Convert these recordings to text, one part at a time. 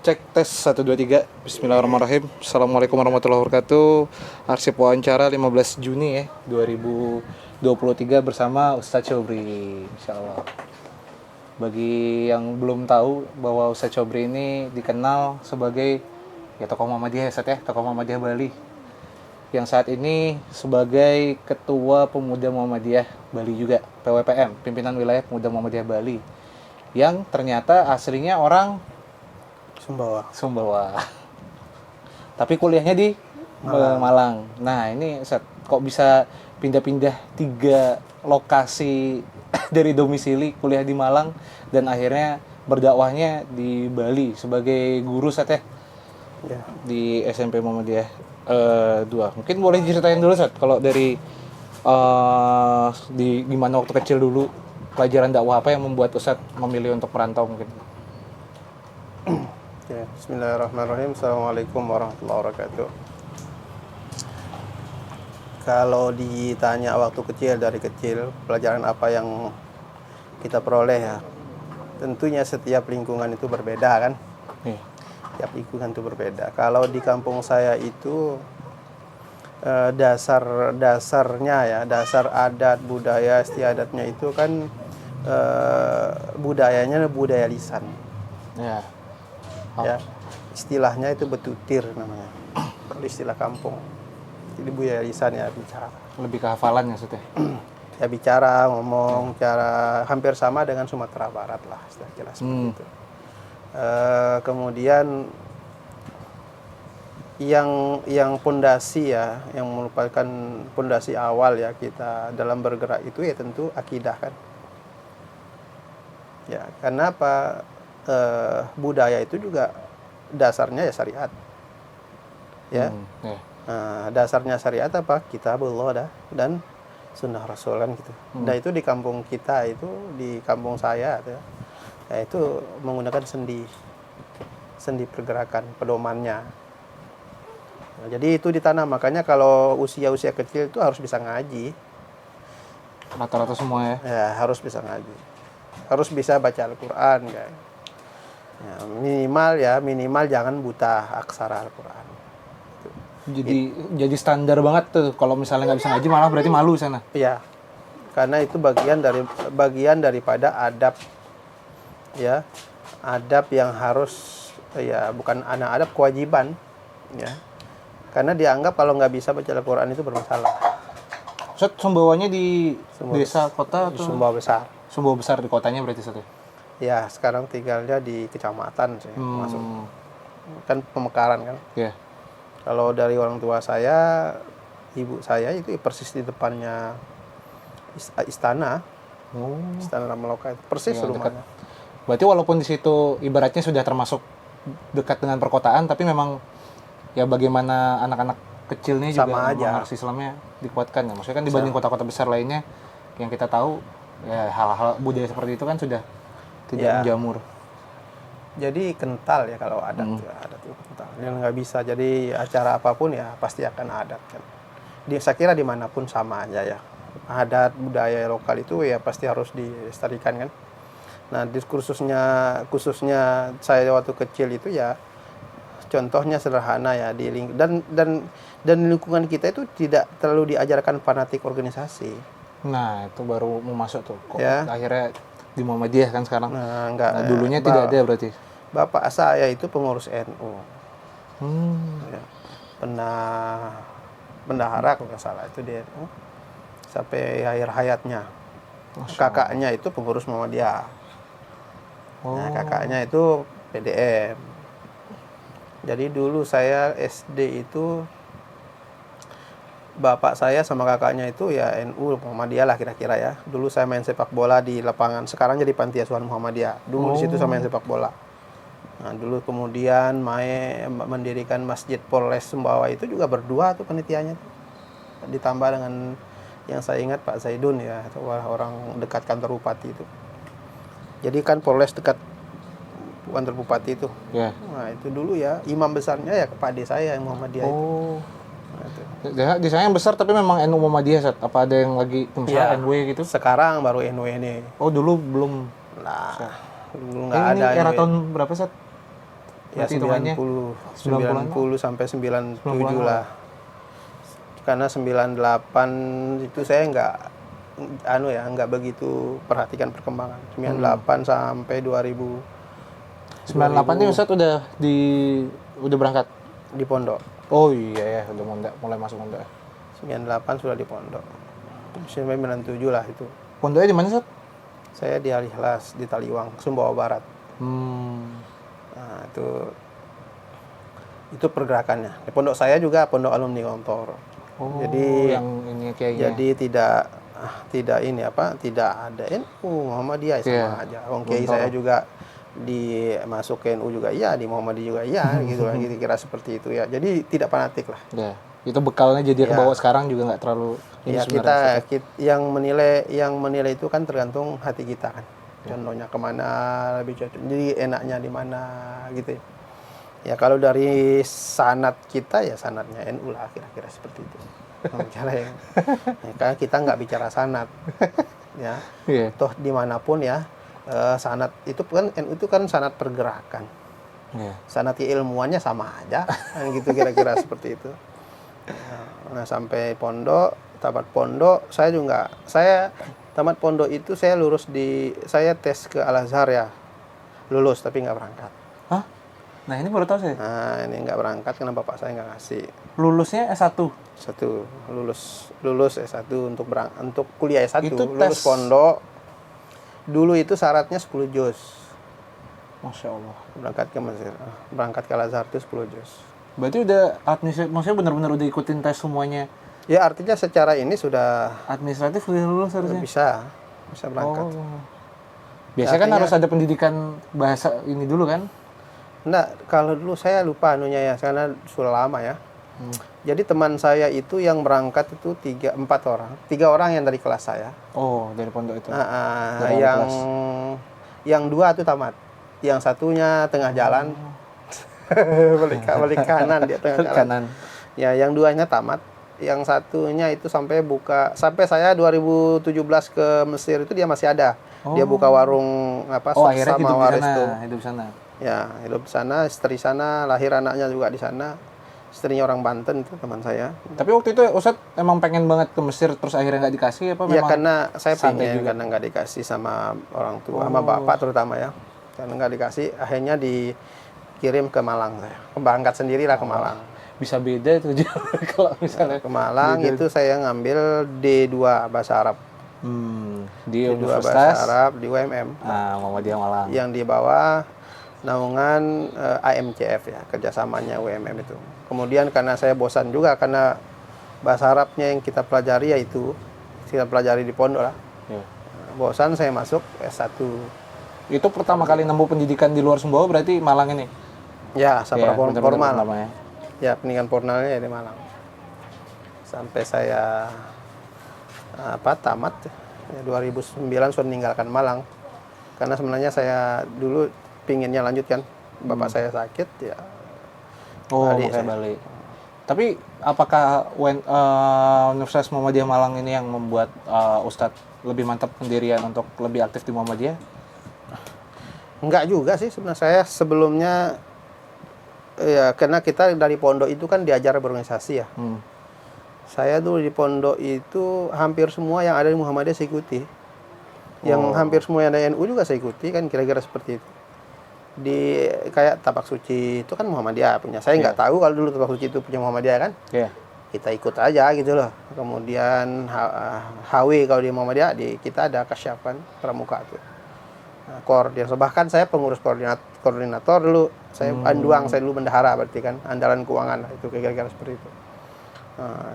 Cek tes 1 2 3. Bismillahirrahmanirrahim. Assalamualaikum warahmatullahi wabarakatuh. Arsip wawancara 15 Juni ya 2023 bersama Ustadz Chobri, insyaallah. Bagi yang belum tahu bahwa Ustadz Chobri ini dikenal sebagai tokoh Muhammadiyah ya Ustadz ya, tokoh Muhammadiyah Bali. Yang saat ini sebagai Ketua Pemuda Muhammadiyah Bali juga, PWPM, Pimpinan Wilayah Pemuda Muhammadiyah Bali. Yang ternyata aslinya orang Sumbawa. Tapi kuliahnya di Malang. Nah, ini Ustaz, kok bisa pindah-pindah 3 lokasi dari domisili, kuliah di Malang dan akhirnya berdakwahnya di Bali sebagai guru Ustaz ya? Ya. Di SMP Muhammadiyah 2. Mungkin boleh diceritain dulu Ustaz, kalau dari di gimana waktu kecil dulu, pelajaran dakwah apa yang membuat Ustaz memilih untuk merantau mungkin? Ya, bismillahirrahmanirrahim. Assalamualaikum warahmatullahi wabarakatuh. Kalau ditanya waktu kecil, dari kecil, pelajaran apa yang kita peroleh ya, tentunya setiap lingkungan itu berbeda kan. Setiap lingkungan itu berbeda. Kalau di kampung saya itu dasarnya ya, dasar adat, budaya, istiadatnya itu kan budayanya budaya lisan. Ya, istilahnya itu betutir namanya. Kalau istilah kampung. Jadi budaya lisan ya, bicara. Lebih ke hafalan ya Ustaz ya? Ya bicara, ngomong, cara hampir sama dengan Sumatera Barat lah, istilah seperti itu. Kemudian yang pondasi ya, yang merupakan pondasi awal ya kita dalam bergerak itu ya tentu akidah kan. Ya, karena apa? Budaya itu juga dasarnya ya syariat. Ya. Dasarnya syariat apa? Kitabullah dan sunnah Rasul kan gitu. Nah itu di kampung kita itu, di kampung saya ya, itu menggunakan sendi pergerakan pedomannya. Nah, jadi itu ditanam, makanya kalau usia kecil itu harus bisa ngaji. Rata-rata semua ya? Ya harus bisa ngaji, harus bisa baca Al-Quran kan. Ya, minimal jangan buta aksara Al-Quran. Jadi standar banget tuh, kalau misalnya nggak bisa ngaji malah berarti malu sana. Iya, karena itu bagian daripada adab, ya, adab yang harus ya, bukan adab, kewajiban, ya, karena dianggap kalau nggak bisa baca Al-Quran itu bermasalah. Ustaz, Sumbawanya di desa, kota atau? Sumbawa besar. Sumbawa besar di kotanya berarti Ustaz ya? Ya, sekarang tinggalnya di kecamatan sih, masuk. Kan Pemekaran kan. Iya. Kalau dari orang tua saya, ibu saya itu persis di depannya istana. Istana Ramaloka itu persis ya, rumahnya. Berarti walaupun di situ ibaratnya sudah termasuk dekat dengan perkotaan, tapi memang ya bagaimana anak-anak kecilnya sama juga aja harus Islamnya dikuatkan ya. Maksudnya kan dibanding kota-kota besar lainnya yang kita tahu ya, hal-hal budaya seperti itu kan sudah tidak menjamur. Jadi kental ya kalau adat, adat itu kental. Yang nggak bisa, jadi acara apapun ya pasti akan adat kan. Saya kira dimanapun sama aja ya. Adat budaya lokal itu ya pasti harus dilestarikan kan. Nah, khususnya saya waktu kecil itu ya, contohnya sederhana ya, dan lingkungan kita itu tidak terlalu diajarkan fanatik organisasi. Nah, itu baru mau masuk tuh. Kok ya. Akhirnya di Muhammadiyah kan sekarang. Enggak. Nah, dulunya tidak ada berarti. Bapak saya itu pengurus NU. Ya. Bendahara kalau nggak salah itu di NU sampai akhir hayatnya. Kakaknya itu pengurus Muhammadiyah. Nah, kakaknya itu PDM. Jadi dulu saya SD itu bapak saya sama kakaknya itu ya NU Muhammadiyah lah kira-kira ya. Dulu saya main sepak bola di lapangan, sekarang jadi Panti Asuhan Muhammadiyah. Dulu di situ saya main sepak bola. Nah, dulu kemudian mendirikan Masjid Polres Sumbawa itu juga berdua tuh panitianya. Ditambah dengan yang saya ingat Pak Zaidun ya, atau orang dekat kantor bupati itu. Jadi kan Polres dekat kantor bupati itu. Yeah. Nah, itu dulu ya imam besarnya ya Pak Ade saya yang Muhammadiyah itu. Di sana yang besar tapi memang NU Muhammadiyah Sat. Apa ada yang lagi misalnya NW gitu? Sekarang baru NW ini. Oh, dulu belum. Nah, dulu nggak ada. Ini era tahun berapa Sat? Ya Berarti hitungannya 90 sampai 97 lah. Karena 98 itu saya nggak begitu perhatikan perkembangan. 98 sampai 2000. 98 nih Ustadz udah berangkat Di pondok. oh iya ya udah mulai masuk pondok 98 sudah di pondok. Sampai 97 lah itu. pondoknya di mana Ustadz? Saya di Al-Ikhlas di Taliwang, Sumbawa Barat. Nah, itu pergerakannya. Di pondok saya juga pondok alumni Gontor. Jadi yang ini kayaknya. Jadi tidak ada NU Muhammadiyah sama aja. Wong kiai saya juga dimasuk ke NU juga iya, di Muhammadiyah juga iya gitu lah, kira-kira seperti itu ya. Jadi tidak fanatik lah. Ya, itu bekalnya jadi ke bawah sekarang juga nggak terlalu Ya kita yang menilai itu kan tergantung hati kita kan. Contohnya kemana lebih cocok. Jadi enaknya di mana gitu. Ya kalau dari sanad kita ya sanadnya NU lah kira-kira seperti itu. Karena kita nggak bicara sanad, ya. Toh dimanapun ya sanad itu kan NU itu kan sanad pergerakan. Sanad keilmuannya sama aja, kan gitu kira-kira seperti itu. Nah sampai tamat pondok saya tamat pondok itu saya tes ke Al Azhar ya, lulus tapi nggak berangkat. Hah? Nah ini baru tahu saya. Nah ini nggak berangkat karena bapak saya nggak ngasih. Lulusnya S1? Lulus S1 untuk kuliah S1. Itu lulus pondok. Dulu itu syaratnya 10 juz. Masya Allah. Berangkat ke Mesir. Berangkat ke Al Azhar itu 10 juz. Berarti udah maksudnya benar-benar udah ikutin tes semuanya? Ya artinya secara ini sudah administratif udah lulus harusnya? Bisa berangkat. Biasanya kan harus ada pendidikan bahasa ini dulu kan? Enggak, kalau dulu saya lupa anunya ya, karena sudah lama ya. Jadi teman saya itu yang berangkat itu 4 orang. 3 orang yang dari kelas saya. Oh, dari pondok itu. Yang 2 itu tamat. Yang satunya tengah jalan. balik kanan dia tengah jalan. Ya, yang 2-nya tamat. Yang satunya itu sampai saya 2017 ke Mesir itu dia masih ada. Dia buka warung akhirnya sama waris tuh. Hidup sana. Ya, hidup di sana, istri sana, lahir anaknya juga di sana. Istrinya orang Banten itu teman saya. Tapi waktu itu Ustadz emang pengen banget ke Mesir terus akhirnya nggak dikasih apa memang? Ya karena saya pengen karena nggak dikasih sama orang tua, sama bapak terutama ya. Karena nggak dikasih, akhirnya dikirim ke Malang saya. Berangkat sendirilah ke Malang. Bisa beda itu kalau misalnya ke Malang itu saya ngambil D2 bahasa Arab. Di D2 Universitas bahasa Arab di UMM. Muhammadiyah Malang. Yang di bawah naungan AMCF ya, kerjasamanya UMM itu. Kemudian karena saya bosan juga karena bahasa Arabnya yang kita pelajari yaitu kita pelajari di pondok lah. Bosan saya masuk S1. Itu pertama kali nemu pendidikan di luar Sumbawa berarti Malang ini? Ya, formal. Ya, pendidikan formalnya ya di Malang. Sampai saya tamat ya, 2009 sudah meninggalkan Malang. Karena sebenarnya saya dulu pinginnya lanjutkan. Bapak saya sakit ya. Balik. Tapi apakah Universitas Muhammadiyah Malang ini yang membuat Ustadz lebih mantap pendirian untuk lebih aktif di Muhammadiyah? Enggak juga sih sebenarnya. Saya sebelumnya ya karena kita dari pondok itu kan diajar berorganisasi ya. Saya dulu di pondok itu hampir semua yang ada di Muhammadiyah saya ikuti. Yang hampir semua yang ada NU juga saya ikuti kan kira-kira seperti itu. Di kayak tapak suci itu kan Muhammadiyah punya. Saya nggak tahu kalau dulu tapak suci itu punya Muhammadiyah kan. Kita ikut aja gitu loh. Kemudian HW kalau di Muhammadiyah kita ada kasyapan pramuka tuh. Koordinator, bahkan saya pengurus koordinator dulu. Saya anduang, saya dulu bendahara berarti kan andalan keuangan lah, itu kira-kira seperti itu.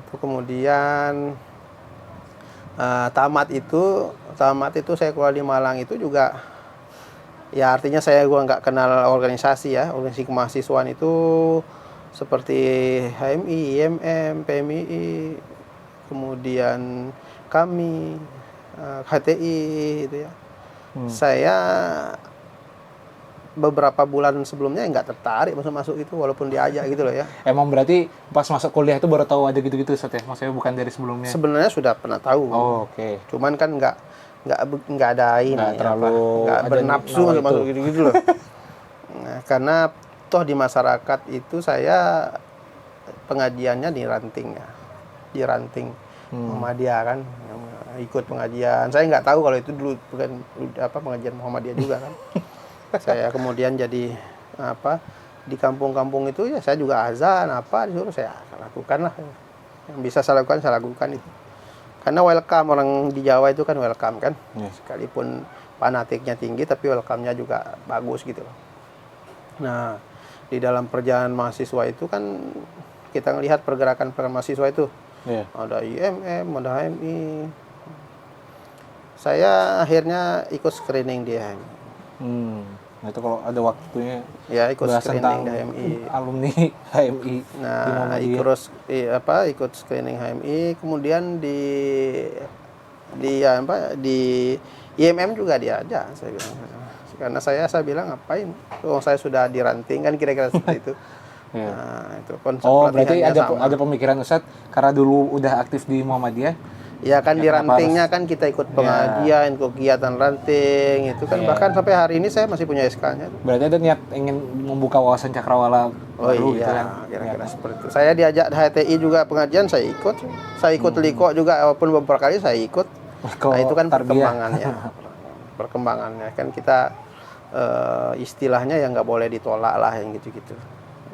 Itu kemudian tamat itu saya keluar di Malang itu juga ya artinya gua nggak kenal organisasi ya. Organisasi kemahasiswaan itu seperti HMI, IMM, PMII, kemudian kami, HTI itu ya. Saya beberapa bulan sebelumnya nggak tertarik masuk itu walaupun diajak gitu loh ya. Emang berarti pas masuk kuliah itu baru tahu ada gitu-gitu Ustadz ya? Maksudnya bukan dari sebelumnya? Sebenarnya sudah pernah tahu. Oke. Cuman kan nggak ada ini, nggak terlalu nggak bernafsu untuk masuk gitu-gitu loh. Nah, karena toh di masyarakat itu saya pengajiannya di ranting ya, di ranting Muhammadiyah kan, ikut pengajian. Saya nggak tahu kalau itu dulu bukan pengajian Muhammadiyah juga kan. Saya kemudian jadi di kampung-kampung itu ya saya juga azan disuruh saya lakukan lah. Yang bisa saya lakukan saya lakukan itu. Karena welcome, orang di Jawa itu kan welcome kan. Sekalipun fanatiknya tinggi tapi welcome-nya juga bagus gitu loh. Nah, di dalam perjalanan mahasiswa itu kan kita ngelihat pergerakan mahasiswa itu. Ada IMM, ada HMI. Saya akhirnya ikut screening di HMI. Nah itu kalau ada waktunya ya ikut screening di HMI. Alumni HMI. Nah, ikut screening HMI, kemudian di IMM juga diajak saya bilang. Karena saya bilang ngapain? Saya sudah diranting kan kira-kira seperti itu. Nah, itu konsep berarti ada pemikiran Ustadz karena dulu udah aktif di Muhammadiyah. Ya kan di rantingnya kan kita ikut pengajian, kegiatan ranting itu kan bahkan sampai hari ini saya masih punya SK-nya. Berarti ada niat ingin membuka wawasan cakrawala baru gitu kan. Kira-kira seperti itu. Saya diajak HTI juga pengajian, saya ikut. Saya ikut Liko juga walaupun beberapa kali saya ikut. Nah, itu kan perkembangannya kan kita istilahnya yang nggak boleh ditolak lah yang gitu-gitu.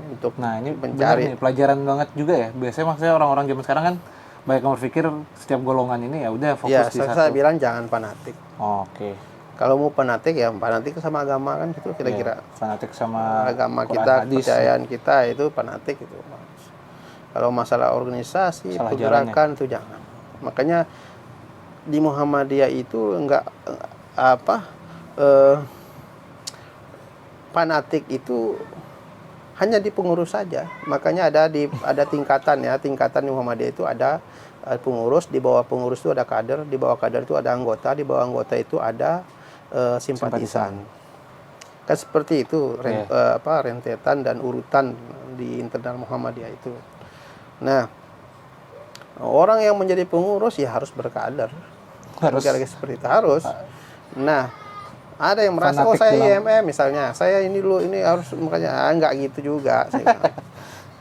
Untuk ini mencari pelajaran banget juga ya. Biasanya maksudnya orang-orang zaman sekarang kan banyak yang berpikir setiap golongan ini ya udah fokus di satu. Saya bilang jangan fanatik. Oke. Kalau mau fanatik ya fanatik sama agama kan gitu kira-kira. Fanatik sama agama kita, kepercayaan kita itu fanatik itu. Kalau masalah organisasi, pergerakan itu jangan. Makanya di Muhammadiyah itu enggak fanatik itu hanya di pengurus saja. Makanya ada tingkatan ya. Tingkatan di Muhammadiyah itu ada pengurus, di bawah pengurus itu ada kader, di bawah kader itu ada anggota, di bawah anggota itu ada simpatisan. Kan seperti itu rentetan dan urutan di internal Muhammadiyah itu. Nah, orang yang menjadi pengurus ya harus berkader. Harus seperti itu harus. Nah, ada yang merasa saya IMM misalnya, saya ini dulu ini harus makanya enggak gitu juga.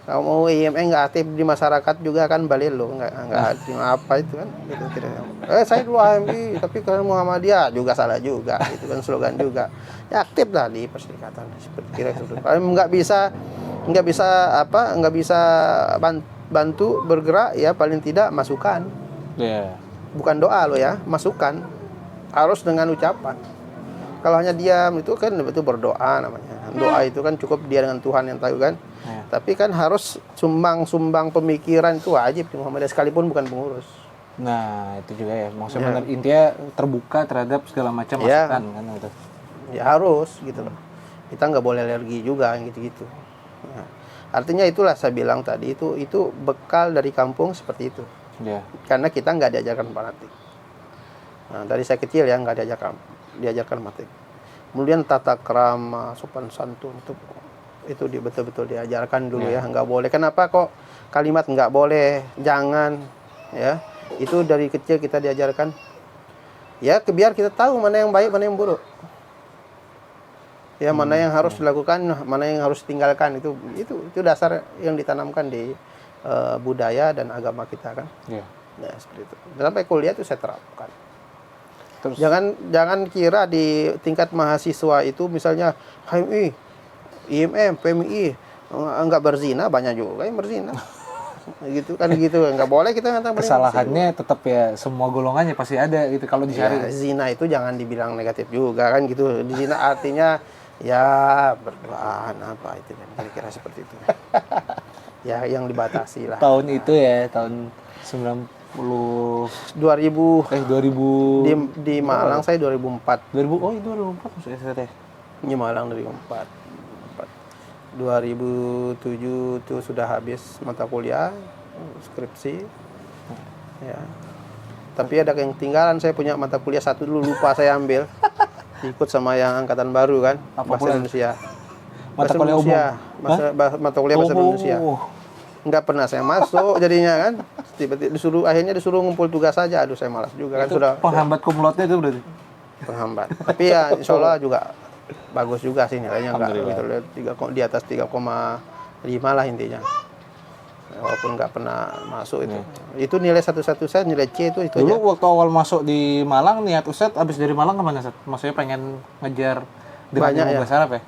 Kalau mau IMM enggak aktif di masyarakat juga kan balik lo enggak apa itu kan gitu kira-kira. Saya dulu HMI tapi kalau Muhammadiyah juga salah juga itu kan slogan juga. Ya aktif lah di perserikatan seperti kira-kira. Kalau enggak bisa bantu bergerak ya paling tidak masukan. Bukan doa lo ya, masukan. Harus dengan ucapan. Kalau hanya diam itu kan itu berdoa namanya. Doa itu kan cukup dia dengan Tuhan yang tahu kan. Tapi kan harus sumbang pemikiran itu wajib di Muhammadiyah sekalipun bukan pengurus. Nah, itu juga ya. Maksudnya intinya terbuka terhadap segala macam masukan kan gitu. Ya harus gitu loh. Kita nggak boleh alergi juga gitu-gitu. Nah, artinya itulah saya bilang tadi itu bekal dari kampung seperti itu. Karena kita nggak diajarkan fanatik. Nah, dari saya kecil ya nggak diajarkan fanatik. Kemudian tata krama, sopan santun itu betul-betul diajarkan dulu ya. Nggak boleh. Kenapa kok kalimat nggak boleh, jangan ya? Itu dari kecil kita diajarkan. Ya, biar kita tahu mana yang baik, mana yang buruk. Ya, mana yang harus dilakukan, mana yang harus ditinggalkan itu dasar yang ditanamkan di budaya dan agama kita kan. Nah, seperti itu. Sampai kuliah itu saya terapkan. Terus jangan kira di tingkat mahasiswa itu misalnya HMI, IMM, PMI enggak berzina, banyak juga yang berzina. Gitu kan gitu, enggak boleh kita ngatakan kesalahannya tetap ya semua golongannya pasti ada gitu kalau dicari. Zina itu jangan dibilang negatif juga kan gitu. Di zina artinya ya berduaan apa itu kan kira-kira seperti itu. Ya yang dibatasi lah. Tahun itu ya tahun 2000 di Malang saya 2004. 2004 maksudnya saya teh. Di Malang 2004. 2007 itu sudah habis mata kuliah skripsi. Ya. Tapi ada yang ketinggalan, saya punya mata kuliah satu dulu lupa saya ambil. Ikut sama yang angkatan baru kan, bahasa Indonesia. Mata kuliah umum. Mata kuliah bahasa Indonesia. Enggak pernah saya masuk jadinya kan. Tiba-tiba disuruh ngumpul tugas saja. Aduh saya malas juga kan. Itu sudah penghambat kumlotnya itu berarti. Penghambat. Tapi ya insyaallah juga bagus juga sih nilainya, nggak Alhamdulillah. gitu lihat di atas 3,5 lah intinya. Walaupun nggak pernah masuk itu. Itu nilai satu-satu saya nilai C itu Dulu aja. waktu awal masuk di Malang, niat Ustadz abis dari Malang kemana Ustadz? Maksudnya pengen ngejar dengan Banyak ilmu ya. bahasa Arab ya?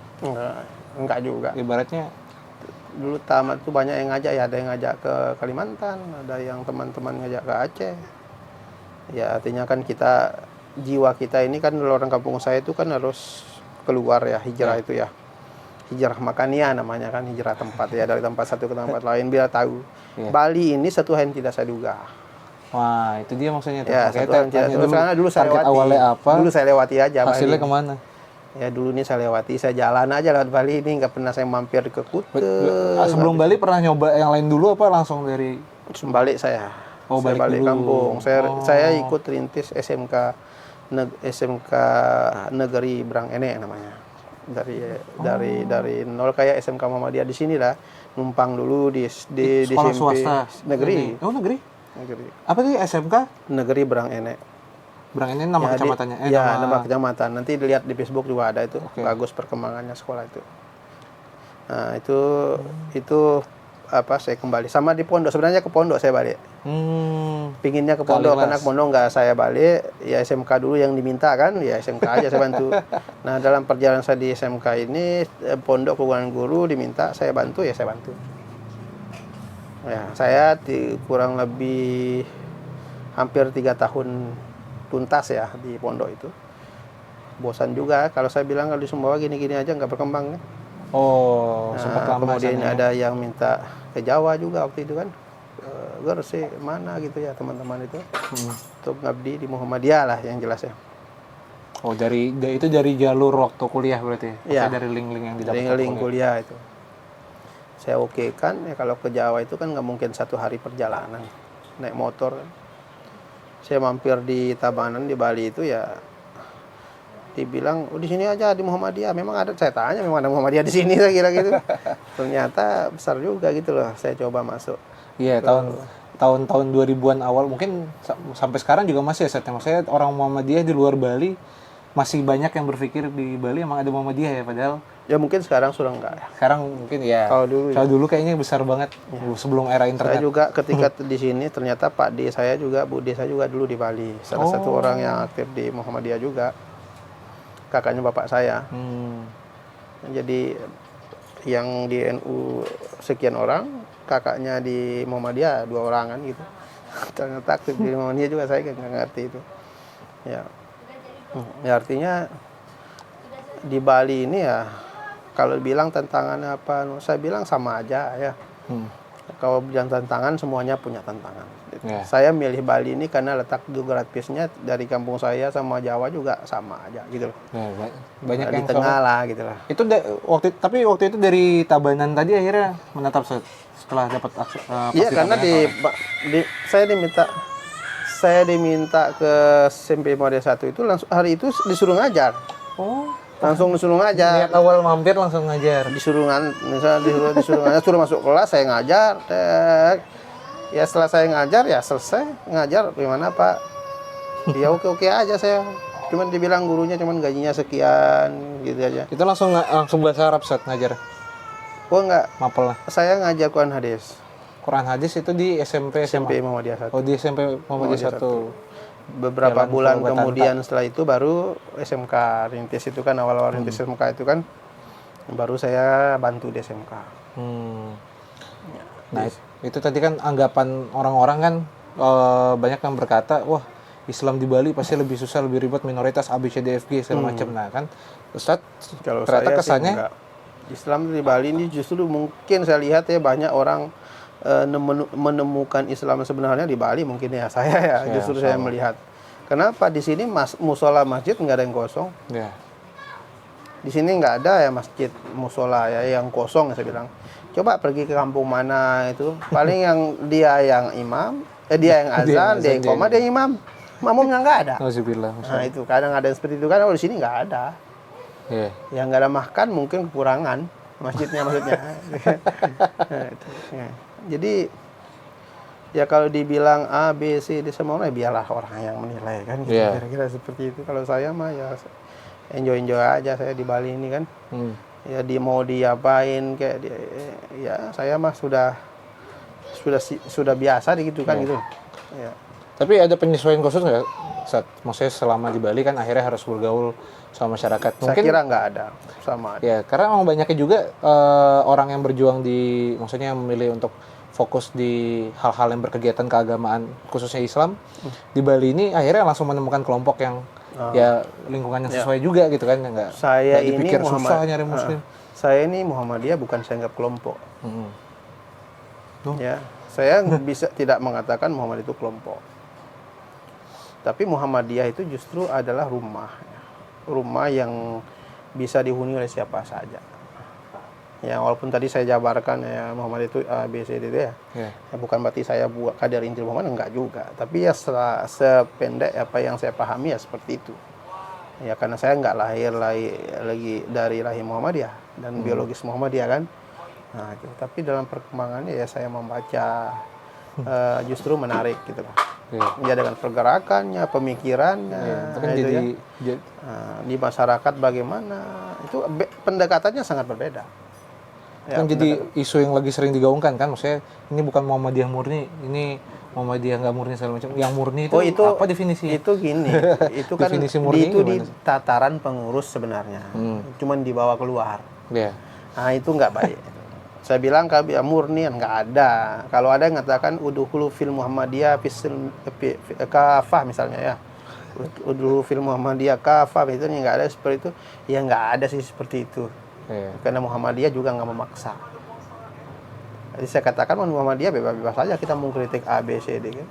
Enggak juga. Ibaratnya, Dulu tamat tuh banyak yang ngajak ya, ada yang ngajak ke Kalimantan, ada yang teman-teman ngajak ke Aceh. Ya artinya kan kita, jiwa kita ini kan orang kampung saya itu kan harus keluar ya, hijrah itu ya. Hijrah makania namanya kan, hijrah tempat ya, dari tempat satu ke tempat lain biar tahu. Iya. Bali ini satu hal yang tidak saya duga. wah itu dia maksudnya tuh. Ya, Makanya satu hal yang tidak tanya saya duga. Karena dulu saya target lewati. awalnya apa, Dulu saya lewati aja hasilnya Bali. kemana? Ya dulu ini saya lewati, saya jalan aja lewat Bali ini, nggak pernah saya mampir ke Kuta. Sebelum Bali pernah nyoba yang lain dulu apa langsung dari? Terus balik saya. Oh, Saya balik balik dulu. kampung. Oh. Saya ikut rintis SMK Negeri Brang Ene namanya. Dari nol kayak SMK Muhammadiyah di sini lah. Numpang dulu di Sekolah SMP swasta negeri. Oh negeri. Negeri. Apa sih SMK? Negeri Brang Ene. Berang ini nama Ya, kecamatannya? nama kecamatan. Nanti dilihat di Facebook juga ada itu. Oke. Bagus perkembangannya sekolah itu. Nah, itu apa saya kembali sama di pondok, sebenarnya ke pondok saya balik. Pinginnya ke pondok Kalilas. karena ke pondok nggak saya balik, ya SMK dulu yang diminta kan, ya SMK aja saya bantu. Nah dalam perjalanan saya di SMK ini, pondok perguruan guru diminta saya bantu, ya saya bantu. Ya saya kurang lebih hampir 3 tahun tuntas ya di pondok itu. Bosan juga kalau saya bilang kalau di Sumbawa gini-gini aja nggak berkembang kan. Oh, sempat Nah, lama kemudian sana ya. ada yang minta ke Jawa juga waktu itu kan. Gresik mana gitu ya teman-teman itu. Untuk ngabdi di Muhammadiyah lah yang jelas ya. Oh, itu dari jalur waktu kuliah berarti ya? Iya. Maksudnya dari link-link yang didapat waktu Link kuliah itu. Saya oke kan ya, kalau ke Jawa itu kan nggak mungkin 1 hari perjalanan naik motor kan. Saya mampir di Tabanan di Bali itu ya dibilang di sini aja di Muhammadiyah. Memang ada, saya tanya memang ada Muhammadiyah di sini saya kira gitu. Ternyata besar juga gitu loh. Saya coba masuk. Iya, tahun 2000-an awal mungkin sampai sekarang juga masih ya setnya. Maksudnya orang Muhammadiyah di luar Bali masih banyak yang berpikir di Bali emang ada Muhammadiyah ya, padahal Ya mungkin sekarang sudah enggak ya. sekarang mungkin ya. Kalau dulu kayaknya besar banget sebelum era Saya internet. juga ketika di sini ternyata Pak D saya juga, Bu D saya juga dulu di Bali. Salah satu orang yang aktif di Muhammadiyah juga. Kakaknya bapak saya. Jadi yang di NU sekian orang, kakaknya di Muhammadiyah 2 orang kan gitu. Ternyata aktif di Muhammadiyah juga, saya nggak ngerti itu. Ya. Ya artinya di Bali ini ya kalau bilang tantangannya apa, saya bilang sama aja ya. Kalau bilang tantangan, semuanya punya tantangan. Ya. Saya milih Bali ini karena letak geografisnya dari kampung saya sama Jawa juga sama aja gitu loh. Ya, banyak Di yang tengah sama. lah gitu lah. Itu tapi waktu itu dari Tabanan tadi akhirnya menetap setelah dapat Iya karena saya diminta ke SMP Muhammadiyah 1 itu langsung hari itu disuruh ngajar. Oh, Langsung disuruh ngajar. niat awal mampir langsung ngajar. Misalnya disuruh ngajar, suruh masuk kelas, saya ngajar. Ya setelah saya ngajar ya selesai ngajar. Gimana Pak? Ya oke aja saya. Cuman dibilang gurunya cuman gajinya sekian gitu aja. Itu langsung bahasa Arab saat ngajar. Oh enggak, Mapel lah. saya ngajar Quran hadis. Quran hadis itu di SMP SMP SMA. Muhammadiyah 1. Oh, di SMP Muhammadiyah 1. Beberapa Jalan bulan Kolbatan, kemudian setelah itu baru SMK rintis itu kan awal-awal rintis SMK itu kan baru saya bantu di SMK. Nah, itu tadi kan anggapan orang-orang kan banyak yang berkata, wah Islam di Bali pasti lebih susah, lebih ribet, minoritas ABCDFG segala macam. Nah kan, Ustadz Kalau ternyata saya kesannya sih enggak. Islam di Bali ini justru mungkin saya lihat ya banyak orang menemukan Islam sebenarnya di Bali mungkin ya saya ya justru saya melihat. Kenapa di sini musola masjid nggak ada yang kosong? ya. Di sini nggak ada ya masjid musola ya yang kosong saya bilang. Coba pergi ke kampung mana itu paling yang dia yang imam, dia yang azan, dia yang koma, dia yang imam. Makmumnya nggak ada. Alhamdulillah. Nah itu kadang ada yang seperti itu kan, di sini nggak ada. Iya. Yang nggak ada makan mungkin kekurangan masjidnya maksudnya. Nah, itu, ya. Jadi ya kalau dibilang A, B, C, D semua ya biarlah orang yang menilai kan gitu. Iya. Kira-kira seperti itu. Kalau saya mah ya enjoy aja saya di Bali ini kan. Ya mau diapain kayak ya saya mah sudah biasa gitu kan gitu. Ya. Tapi ada penyesuaian khusus nggak saat maksudnya selama di Bali kan akhirnya harus bergaul sama masyarakat? Saya kira nggak ada, sama aja. Ya, karena memang banyaknya juga orang yang berjuang maksudnya memilih untuk fokus di hal-hal yang berkegiatan keagamaan khususnya Islam di Bali ini akhirnya langsung menemukan kelompok yang ya lingkungan yang sesuai juga gitu kan, nggak dipikir susah nyari muslim. Saya ini Muhammadiyah bukan saya anggap kelompok. Ya, saya bisa tidak mengatakan Muhammad itu kelompok. Tapi Muhammadiyah itu justru adalah rumah yang bisa dihuni oleh siapa saja. Ya, walaupun tadi saya jabarkan ya Muhammad itu A, B, C, D, ya. Ya, bukan berarti saya buat kadar inti Muhammad, enggak juga. Tapi ya sependek apa yang saya pahami ya seperti itu. Ya, karena saya enggak lahir lagi dari rahim Muhammadiyah dan biologis Muhammadiyah kan. Nah, gitu. Tapi dalam perkembangannya ya saya membaca justru menarik gitu lah. Ya, dengan pergerakannya, pemikirannya, kan itu di masyarakat bagaimana itu pendekatannya sangat berbeda. Kan jadi isu yang lagi sering digaungkan kan, maksudnya ini bukan Muhammadiyah murni, ini Muhammadiyah nggak murni segala macam. Yang murni itu apa definisinya? Itu gini, itu kan definisi murni itu di tataran pengurus sebenarnya, cuman dibawa keluar. Nah, itu nggak baik. Saya bilang murni nggak ada. Kalau ada yang mengatakan udhulu fil Muhammadiyah kafah misalnya ya. Udhulu fil Muhammadiyah kafah itu nggak ada seperti itu. Ya nggak ada sih seperti itu. Karena Muhammadiyah juga nggak memaksa. Jadi saya katakan Muhammadiyah bebas-bebas saja kita mau kritik A, B, C, D kan.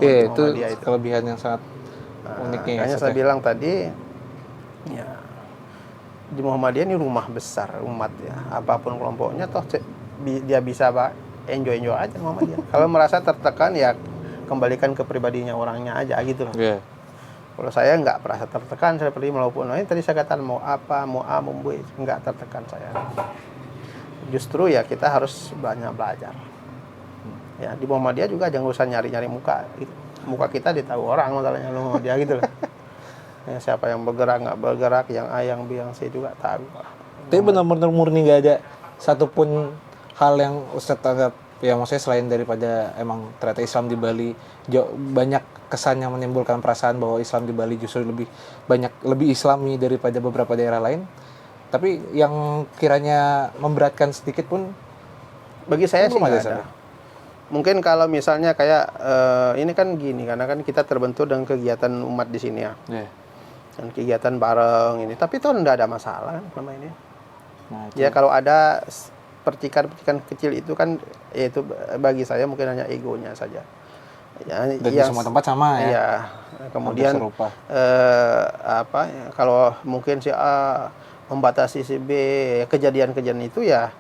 Itu kelebihan yang sangat uniknya. Makanya saya bilang tadi ya di Muhammadiyah ini rumah besar umat ya. Apapun kelompoknya toh dia bisa enjoy aja Muhammadiyah. Kalau merasa tertekan ya kembalikan ke pribadinya orangnya aja gitu loh. Kalau saya nggak merasa tertekan seperti maupun ini tadi saya katakan mau A, mau B, nggak tertekan saya. Justru ya kita harus banyak belajar. Ya di Muhammadiyah juga jangan usah nyari-nyari muka. Gitu. Muka kita ditahu orang masalahnya Muhammadiyah gitu loh. Ya, siapa yang bergerak nggak bergerak, yang A, yang B, yang C juga tahu. Tapi benar-benar murni nggak ada satupun hal yang Ustadz anggap ya maksudnya selain daripada emang ternyata Islam di Bali banyak kesan yang menimbulkan perasaan bahwa Islam di Bali justru lebih Islami daripada beberapa daerah lain. Tapi yang kiranya memberatkan sedikit pun bagi saya sih nggak ada. Mungkin kalau misalnya kayak ini kan gini karena kan kita terbentuk dengan kegiatan umat di sini ya. Dan kegiatan bareng ini, tapi itu enggak ada masalah kan selama ini. Ya kalau ada percikan-percikan kecil itu kan ya itu bagi saya mungkin hanya egonya saja. Ya, dan di semua tempat sama ya. Iya. Kemudian kalau mungkin si A membatasi si B, kejadian-kejadian itu ya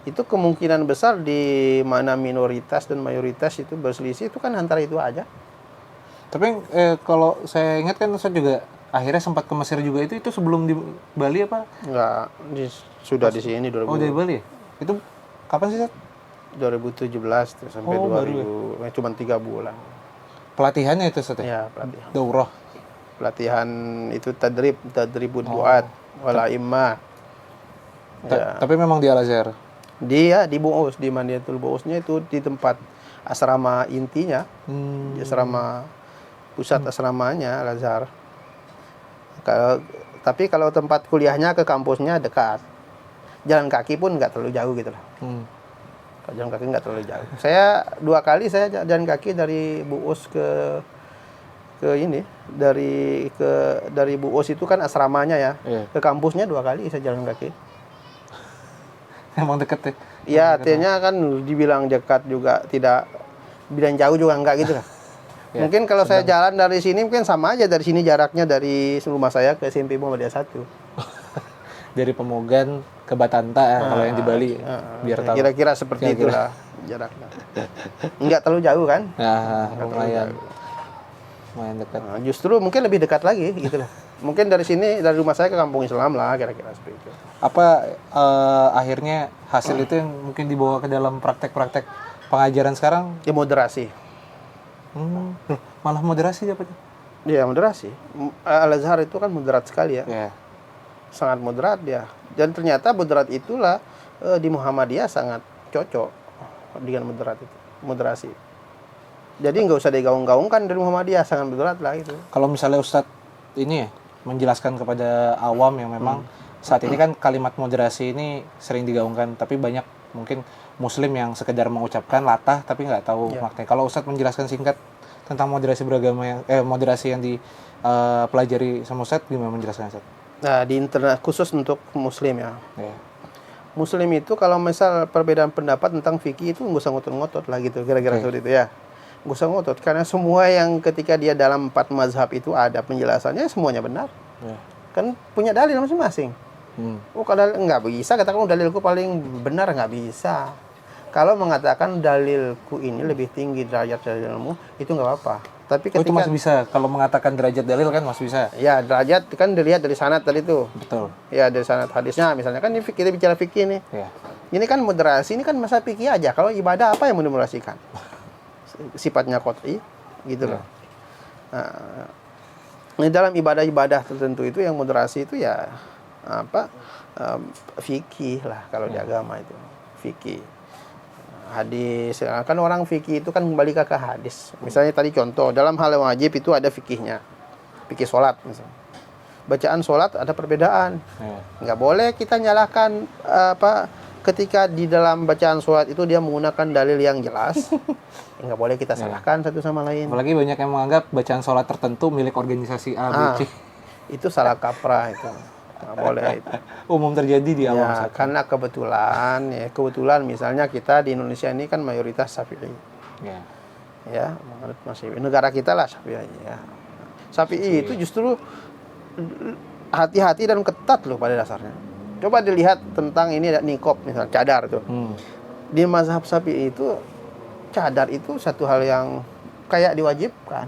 itu kemungkinan besar di mana minoritas dan mayoritas itu berselisih itu kan antara itu aja. Tapi kalau saya ingat kan saya juga akhirnya sempat ke Mesir juga itu sebelum di Bali apa? Enggak, sudah di sini 2000. Oh, dari Bali. Itu kapan sih, Sat? 2017 sampai 2000, cuma 3 bulan. Pelatihannya itu, Sat? Ya, pelatihan. Daurah. Pelatihan itu tadribud duat wala imma. Tapi memang di Al-Azhar. Dia di Bu'us, di Mandiatul Bu'usnya itu di tempat asrama intinya. Di asrama pusat asramanya Al-Azhar. Tapi kalau tempat kuliahnya ke kampusnya dekat, jalan kaki pun nggak terlalu jauh gitu lah. Kalau jalan kaki nggak terlalu jauh. Saya 2 kali saya jalan kaki dari Bu'us ke ini, dari Bu'us itu kan asramanya ya, ke kampusnya 2 kali saya jalan kaki. Emang deket ya? Iya, artinya kan dibilang dekat juga tidak, bilang jauh juga enggak gitu lah. Ya, mungkin kalau saya jalan dari sini mungkin sama aja dari sini jaraknya dari rumah saya ke SMP Muhammadiyah 1. Dari Pemogan ke Batanta kalau yang di Bali biar tahu. Kira-kira seperti itulah jaraknya. Enggak terlalu jauh kan? Lumayan dekat. Justru mungkin lebih dekat lagi gitu lah. Mungkin dari sini dari rumah saya ke kampung Islam lah kira-kira seperti itu. Apa akhirnya hasil itu yang mungkin dibawa ke dalam praktek-praktek pengajaran sekarang? Ya moderasi. Malah moderasi dapat. Dia moderasi. Al-Azhar itu kan moderat sekali ya. Ya. Sangat moderat dia. Dan ternyata moderat itulah di Muhammadiyah sangat cocok dengan moderat itu. Moderasi. Jadi nggak usah digaung-gaungkan dari Muhammadiyah, sangat moderat lah itu. Kalau misalnya Ustadz ini ya menjelaskan kepada awam yang memang saat ini kan kalimat moderasi ini sering digaungkan, tapi banyak mungkin Muslim yang sekedar mengucapkan latah tapi nggak tahu maknanya. Kalau Ustadz menjelaskan singkat tentang moderasi beragama yang moderasi yang dipelajari sama Ustadz, gimana menjelaskan Ustadz? Nah, di internet khusus untuk Muslim ya. Ya. Muslim itu kalau misal perbedaan pendapat tentang fikih itu nggak usah ngotot-ngotot lah gitu, kira-kira seperti itu ya. Nggak usah ngotot, karena semua yang ketika dia dalam 4 mazhab itu ada penjelasannya, semuanya benar. Ya. Kan punya dalil masing-masing. Oh, kalau nggak bisa katakan dalilku paling benar, nggak bisa. Kalau mengatakan dalilku ini lebih tinggi derajat dalilmu, itu nggak apa-apa. Tapi ketika itu masih bisa. Kalau mengatakan derajat dalil kan masih bisa. ya derajat kan dilihat dari sanad tadi tuh. Betul. Ya dari sanad hadisnya, misalnya kan ini kita bicara fikih nih. Ya. Ini kan moderasi, ini kan masa fikih aja. Kalau ibadah apa yang memoderasikan? Sifatnya qat'i gitu loh. Nah, dalam ibadah-ibadah tertentu itu yang moderasi itu ya apa? Fikih lah kalau di agama itu. Fikih. Hadis, kan orang fikih itu kan kembali ke hadis. Misalnya tadi contoh, dalam hal yang wajib itu ada fikihnya. Fikih sholat misalnya. Bacaan sholat ada perbedaan. Nggak boleh kita nyalahkan ketika di dalam bacaan sholat itu dia menggunakan dalil yang jelas. Nggak boleh kita salahkan satu sama lain. Apalagi banyak yang menganggap bacaan sholat tertentu milik organisasi A, B, C. Itu salah kaprah itu. Nggak boleh itu. Umum terjadi di awam. Ya, karena kebetulan misalnya kita di Indonesia ini kan mayoritas Syafi'i. Ya. Ya, menurut Syafi'i. Negara kita lah Syafi'i ya. Syafi'i itu justru hati-hati dan ketat loh pada dasarnya. Coba dilihat tentang ini ada niqab misalnya, cadar tuh. Di mazhab Syafi'i itu cadar itu satu hal yang kayak diwajibkan.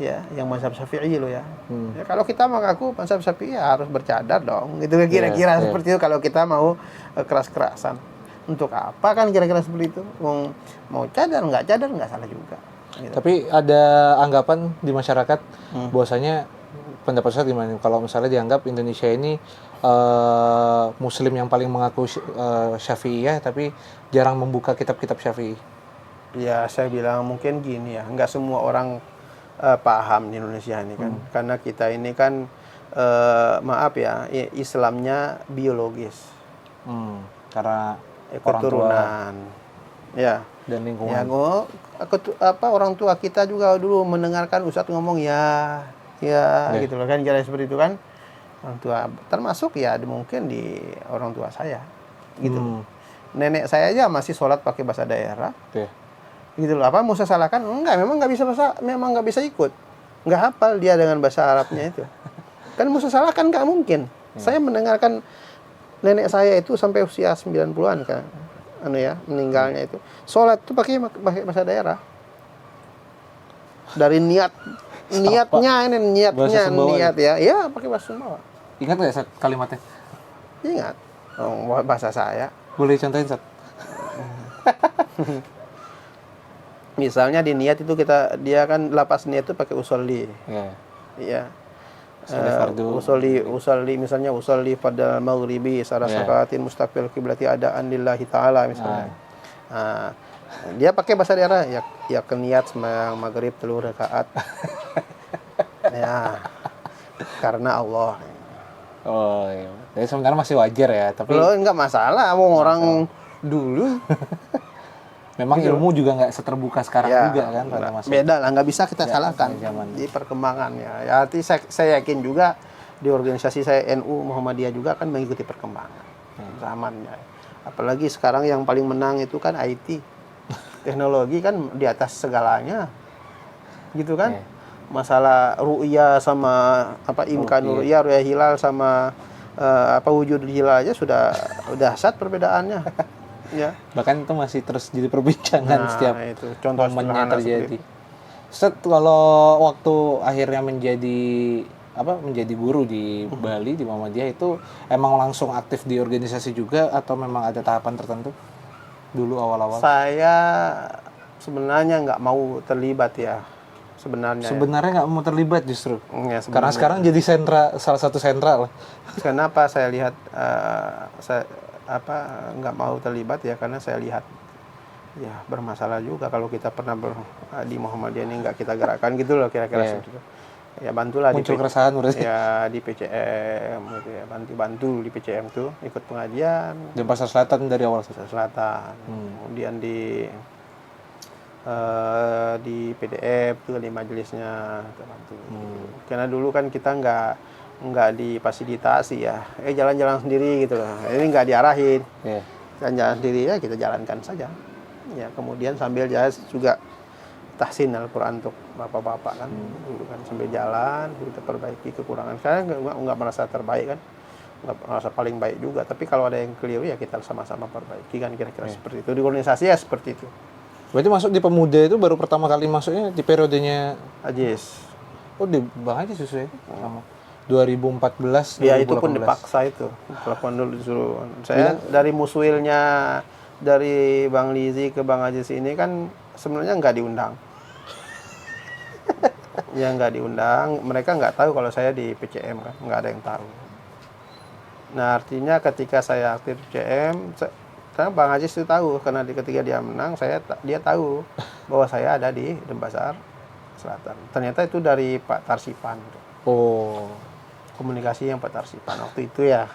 Ya, yang mazhab Syafi'i loh ya. Ya, kalau kita mengaku mazhab Syafi'i ya harus bercadar dong. Gitu kira-kira seperti itu kalau kita mau keras-kerasan. Untuk apa kan kira-kira seperti itu? Mau cadar nggak salah juga. Gitu. Tapi ada anggapan di masyarakat bahwasanya pendapat saya gimana? Kalau misalnya dianggap Indonesia ini Muslim yang paling mengaku Syafi'iyah tapi jarang membuka kitab-kitab Syafi'i. Ya, saya bilang mungkin gini ya, nggak semua orang paham di Indonesia ini kan, karena kita ini kan maaf ya, Islamnya biologis, karena keturunan, ya, dan lingkungan. Ya, orang tua kita juga dulu mendengarkan ustadz ngomong ya, gitu loh kan, kira seperti itu kan, orang tua, termasuk ya mungkin di orang tua saya, gitu. Nenek saya aja masih sholat pakai bahasa daerah. Gitu loh, apa mau saya salahkan? Enggak, memang nggak bisa ikut, nggak hafal dia dengan bahasa Arabnya itu. Kan mau saya salahkan nggak mungkin. Saya mendengarkan nenek saya itu sampai usia 90-an kan, meninggalnya itu sholat itu pakai bahasa daerah. Dari niatnya ya pakai bahasa Sumbawa. Ingat nggak Sat, kalimatnya? Ingat, bahasa saya. Boleh contohin Sat? Misalnya di niat itu dia kan lapas niat itu pakai usolli. Iya. Usolli misalnya usolli pada maghribi sarasakatin mustaqbil qiblati adaan lillahi taala misalnya. Dia pakai bahasa daerah ya ke niat sembahyang maghrib 3 rakaat. Ya. Karena Allah. Oh iya. Jadi sebenarnya masih wajar ya, tapi lo enggak masalah orang dulu. Memang ilmu juga nggak seterbuka sekarang juga kan pada masa. Beda lah, nggak bisa kita salahkan di perkembangannya. Ya, arti saya yakin juga di organisasi saya NU Muhammadiyah juga kan mengikuti perkembangan zamannya. Apalagi sekarang yang paling menang itu kan IT, teknologi kan di atas segalanya, gitu kan. Masalah ru'ya sama imkan ru'ya hilal sama wujud hilal aja sudah dahsyat perbedaannya. Ya. Bahkan itu masih terus jadi perbincangan setiap itu contoh momennya terjadi. Set kalau waktu akhirnya menjadi guru di Bali di Muhammadiyah itu emang langsung aktif di organisasi juga atau memang ada tahapan tertentu dulu awal-awal? Saya sebenarnya nggak mau terlibat ya. sebenarnya. Sebenarnya nggak mau terlibat justru. Ya, Karena sekarang jadi salah satu sentra lah. Kenapa saya lihat saya nggak mau terlibat ya, karena saya lihat ya bermasalah juga kalau kita pernah di Muhammadiyah ini nggak kita gerakan gitu loh, kira-kira seperti itu. Ya bantulah Muncul keresahan berarti. ya di PCM gitu ya, bantu di PCM tuh ikut pengajian Di Pasar Selatan dari awal. Pasar Selatan. Kemudian di PDF tuh di majelisnya kita bantu. Karena dulu kan kita nggak difasilitasi ya, jalan-jalan sendiri gitu loh. Ini nggak diarahin, jalan-jalan sendiri ya kita jalankan saja. Ya kemudian sambil jalan juga tahsin Al-Quran untuk bapak-bapak kan, dulu kan sambil jalan kita perbaiki kekurangan. Karena nggak merasa terbaik kan, nggak merasa paling baik juga. Tapi kalau ada yang keliru ya kita sama-sama perbaiki kan, kira-kira seperti itu. Di organisasi ya seperti itu. Berarti masuk di pemuda itu baru pertama kali masuknya di periodenya Ajis. Oh di Bang Ajis susu ya? Sama 2014. Ya itu pun dipaksa itu. Telepon dulu disuruh. Saya dari muswilnya dari Bang Lizi ke Bang Ajis ini kan sebenarnya nggak diundang. Ya nggak diundang, mereka nggak tahu kalau saya di PCM kan, nggak ada yang tahu. Nah artinya ketika saya aktif PCM, karena Bang Ajis itu tahu, karena ketika dia menang, dia tahu bahwa saya ada di Denpasar Selatan. Ternyata itu dari Pak Tarsipan. Oh, Komunikasi yang Pak Tarsipan waktu itu ya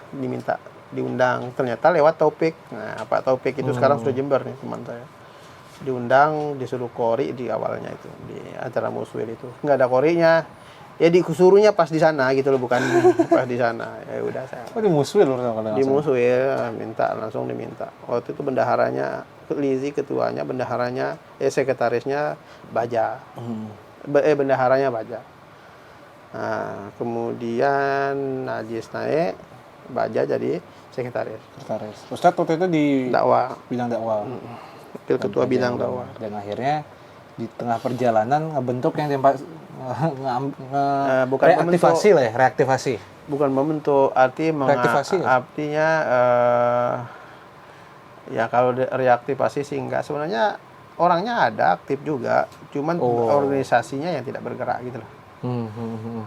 diundang. Ternyata lewat Taufik. Nah Pak Taufik itu sekarang sudah Jember nih teman saya. Diundang, disuruh kori di awalnya itu di acara muswil itu nggak ada korinya ya, disuruhnya pas di sana gitu loh, bukan pas di sana. Ya udah saya di muswil di muswil langsung diminta. Waktu itu bendaharanya Lizi, ketuanya, bendaharanya sekretarisnya Baja, bendaharanya Baja. Nah kemudian Najis naik, Baja jadi sekretaris. Ustadz waktu itu di dakwah, bidang dakwah. Wakil ketua bidang dakwah. Dan akhirnya di tengah perjalanan ngebentuk yang bukan reaktivasi lah ya, reaktivasi. Bukan membentuk, artinya ya kalau reaktivasi sih enggak. Sebenarnya orangnya ada aktif juga, cuman organisasinya yang tidak bergerak gitu loh.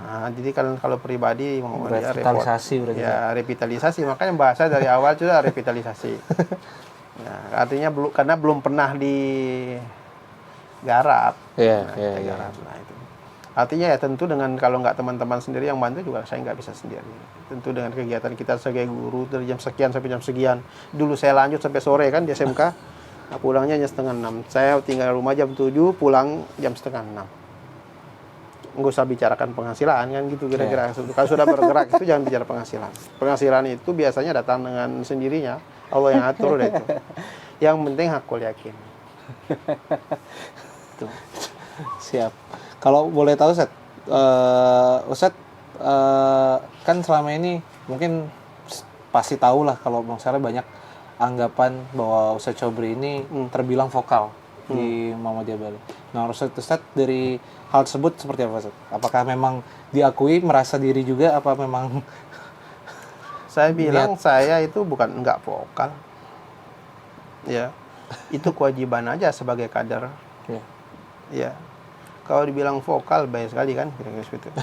Nah, jadi kalau pribadi mau revitalisasi berarti. Ya revitalisasi, makanya bahasa dari awal sudah revitalisasi. Nah, artinya karena belum pernah digarap. Garap. Nah, itu. Artinya ya tentu dengan kalau nggak teman-teman sendiri yang bantu juga saya nggak bisa sendiri. Tentu dengan kegiatan kita sebagai guru dari jam sekian sampai jam sekian. Dulu saya lanjut sampai sore kan di SMK. Nah, pulangnya jam 5:30. Saya tinggal rumah jam 7, pulang jam 5:30. Nggak usah bicarakan penghasilan kan gitu kira-kira. Kalau sudah bergerak itu jangan bicara penghasilan. Penghasilan itu biasanya datang dengan sendirinya. Allah yang atur deh itu. Yang penting hakul yakin. Tuh. Siap. Kalau boleh tahu Ustadz kan selama ini mungkin pasti tahu lah kalau Bang Saleh banyak anggapan bahwa Ustadz Sobri ini terbilang vokal di Muhammadiyah Bali. Nah, Ustadz dari hal tersebut seperti apa Ustadz? Apakah memang diakui, merasa diri juga, apa memang saya bilang saya itu bukan enggak vokal. Ya. Itu kewajiban aja sebagai kader. Ya. Kalau dibilang vokal baik sekali kan, kira-kira seperti itu.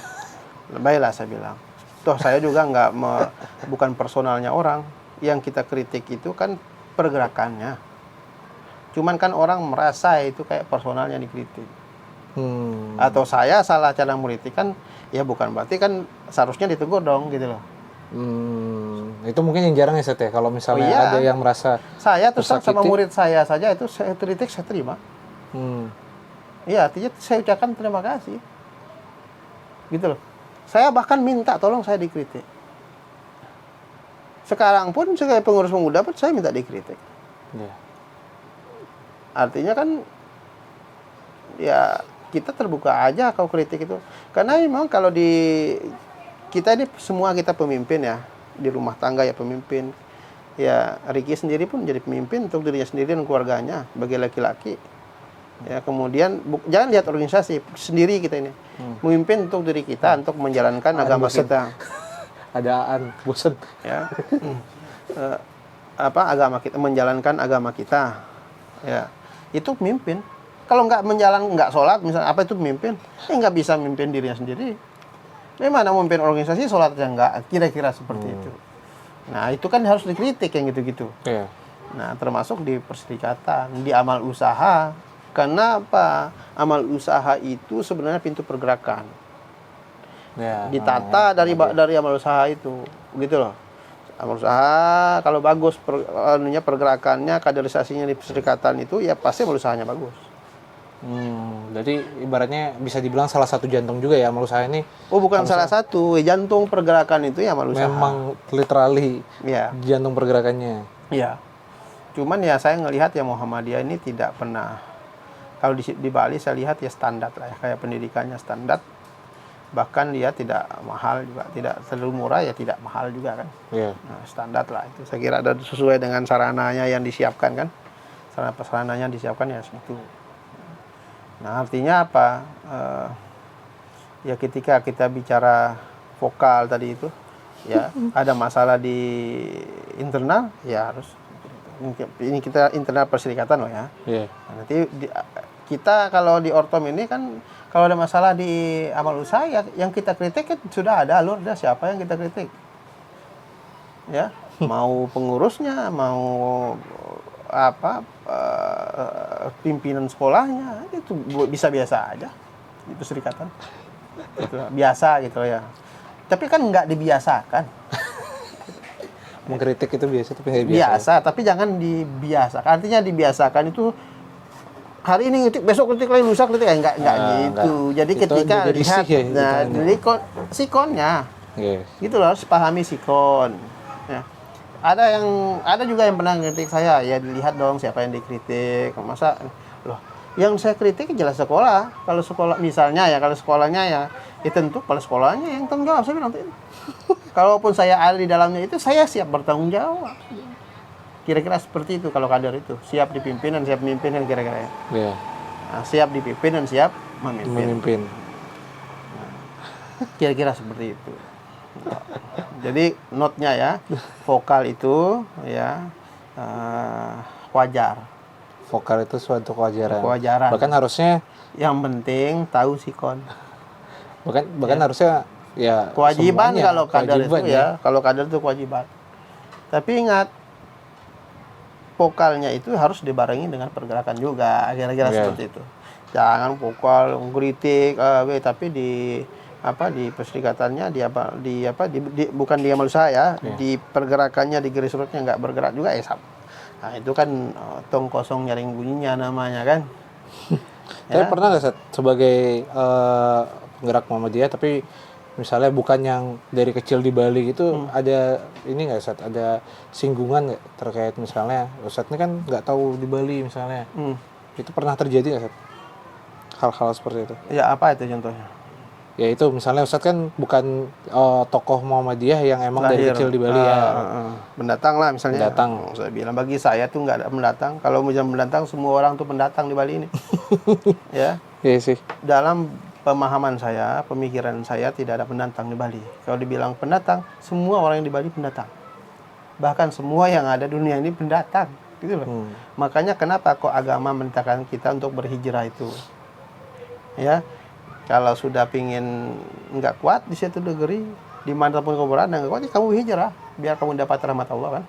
Baiklah saya bilang. Toh saya juga bukan personalnya orang. Yang kita kritik itu kan pergerakannya. Cuman kan orang merasa itu kayak personalnya dikritik. Atau saya salah cara mengkritik kan, ya bukan berarti kan seharusnya ditegur dong gitu loh. Itu mungkin yang jarang ya Set ya, kalau misalnya ada yang merasa saya terus sama murid saya saja itu saya kritik saya terima. Iya, artinya saya ucapkan terima kasih. Gitu loh. Saya bahkan minta tolong saya dikritik. Sekarang pun sebagai pengurus pemuda pun saya minta dikritik. Artinya kan ya kita terbuka aja kalau kritik itu. Karena memang kalau kita ini semua kita pemimpin ya, di rumah tangga ya pemimpin. Ya Ricky sendiri pun jadi pemimpin untuk dirinya sendiri dan keluarganya sebagai laki-laki. Ya kemudian jangan lihat organisasi sendiri kita ini. Memimpin untuk diri kita untuk menjalankan agama kita. Adaan bosan. Ya. Agama kita, menjalankan agama kita. Ya. Itu pemimpin. Kalau nggak sholat, misalnya apa itu pemimpin? Nggak bisa memimpin dirinya sendiri. Bagaimana memimpin organisasi sholatnya nggak? Kira-kira seperti itu. Nah, itu kan harus dikritik yang gitu-gitu. Iya. Nah, termasuk di perserikatan, di amal usaha. Kenapa? Amal usaha itu sebenarnya pintu pergerakan. Ya, Ditata dari amal usaha itu, gitu loh. Amal usaha kalau bagus pergerakannya, kaderisasinya di perserikatan itu, ya pasti amal usahanya bagus. Jadi ibaratnya bisa dibilang salah satu jantung juga ya amal usaha ini. Oh, bukan salah satu, jantung pergerakan itu ya amal usaha. Memang literally Ya. jantung pergerakannya. Iya. Cuman ya saya ngelihat ya Muhammadiyah ini tidak pernah, kalau di Bali saya lihat ya standar lah ya, kayak pendidikannya standar. Bahkan dia tidak mahal juga, tidak terlalu murah ya tidak mahal juga kan. Iya. Nah, standar lah itu. Saya kira ada sesuai dengan sarananya yang disiapkan kan. Sarananya disiapkan ya segitu. Nah, artinya apa? Ya ketika kita bicara vokal tadi itu, ya ada masalah di internal, ya harus. Ini kita internal perserikatan loh ya. Iya. Nah, nanti kita kalau di Ortom ini kan, kalau ada masalah di amal usaha ya, yang kita kritik kan sudah ada alurnya, siapa yang kita kritik. Ya, mau pengurusnya, mau apa pimpinan sekolahnya, itu bisa biasa aja di perserikatan. Gitu, biasa gitu ya. Tapi kan nggak dibiasakan. Mengkritik itu biasa tapi nggak biasa. Biasa, tapi jangan dibiasakan. Artinya dibiasakan itu hari ini kritik, besok kritik lagi, lusa kritik, enggak gitu. Jadi Itu ketika jadi lihat, risih ya, nah, gitu. jadi sikonnya, Iya. gitu loh, harus pahami sikon. Ya. Ada juga yang pernah kritik saya, ya dilihat dong siapa yang dikritik. Masa loh, yang saya kritik jelas sekolah. Kalau sekolah misalnya ya, kalau sekolahnya ya tentu kepala sekolahnya yang tanggung jawab, saya bilang itu. Kalaupun saya ada di dalamnya itu, saya siap bertanggung jawab. Kira-kira seperti itu kalau kader itu. Siap dipimpin dan siap memimpin kan kira-kira ya. Iya. Nah, siap dipimpin dan siap memimpin. Memimpin. Kira-kira seperti itu. Jadi notnya ya, vokal itu ya wajar. Vokal itu suatu kewajaran. Kewajaran. Bahkan harusnya Yang penting tahu sikon. bahkan harusnya ya Kewajiban semuanya, kalau kader kewajiban itu ya, kalau kader itu kewajiban. Tapi ingat, vokalnya itu harus dibarengi dengan pergerakan juga, kira-kira seperti itu. Jangan vokal kritik, tapi di perserikatannya bukan di amal usaha ya, di pergerakannya, di garis rutnya nggak bergerak juga ya sama. Nah itu kan tong kosong nyaring bunyinya namanya kan. Tapi pernah nggak Sat, sebagai penggerak Muhammadiyah tapi misalnya bukan yang dari kecil di Bali gitu, ada ini nggak Sat, ada singgungan nggak terkait misalnya Ustadz ini kan nggak tahu di Bali misalnya, itu pernah terjadi nggak Sat? Hal-hal seperti itu? Ya apa itu contohnya? Ya itu misalnya Ustadz kan bukan tokoh Muhammadiyah yang emang dari kecil di Bali ya. Pendatang lah misalnya. Pendatang. Saya bilang bagi saya tuh nggak ada pendatang. Kalau mau pendatang, semua orang tuh pendatang di Bali ini. Ya. Iya sih. Dalam pemahaman saya, pemikiran saya tidak ada pendatang di Bali. Kalau dibilang pendatang, semua orang yang di Bali pendatang. Bahkan semua yang ada di dunia ini pendatang. Gitu loh. Makanya kenapa kok agama menentangkan kita untuk berhijrah itu? Ya. Kalau sudah pingin nggak kuat di suatu negeri, dimanapun kamu berada nggak kuat, ya kamu hijrah biar kamu dapat rahmat Allah kan.